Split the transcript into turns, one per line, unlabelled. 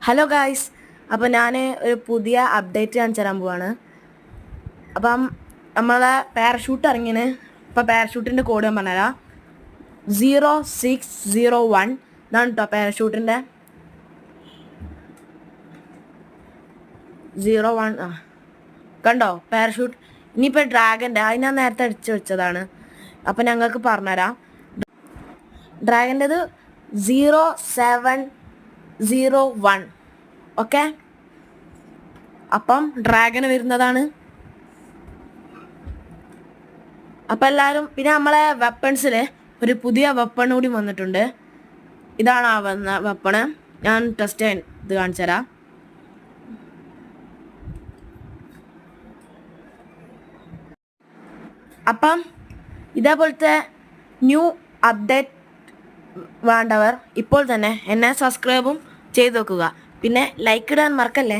Hello guys, അപ്പോൾ ഞാൻ ഒരു പുതിയ അപ്ഡേറ്റ് കാണിച്ചു തരാൻ പോവാണ്. അപ്പം നമ്മളെ പാരഷൂട്ട് ഇറങ്ങിന്. ഇപ്പോൾ പാരഷൂട്ടിൻ്റെ കോഡ് ഞാൻ പറഞ്ഞുതരാം. 0601 എന്നാണ് കേട്ടോ പാരഷൂട്ടിൻ്റെ 01. കണ്ടോ പാരഷൂട്ട്. ഇനിയിപ്പോൾ ഡ്രാഗൻ്റെ അത് ഞാൻ നേരത്തെ അടിച്ചു വെച്ചതാണ്. അപ്പം ഞങ്ങൾക്ക് പറഞ്ഞുതരാം. ഡ്രാഗൻ്റെത് 0701. ഓക്കെ, അപ്പം ഡ്രാഗന് വരുന്നതാണ്. അപ്പം എല്ലാവരും പിന്നെ നമ്മളെ വെപ്പൺസിൽ ഒരു പുതിയ വെപ്പൺ കൂടി വന്നിട്ടുണ്ട്. ഇതാണ് ആ വന്ന വെപ്പണ്. ഞാൻ ടെസ്റ്റ് ചെയ്യാൻ ഇത് കാണിച്ചു തരാം. അപ്പം ഇതേപോലത്തെ ന്യൂ അപ്ഡേറ്റ് വേണ്ടവർ ഇപ്പോൾ തന്നെ എന്നെ സബ്സ്ക്രൈബും ചെയ്ത് വെക്കുക. പിന്നെ ലൈക്ക് ഇടാൻ മറക്കല്ലേ.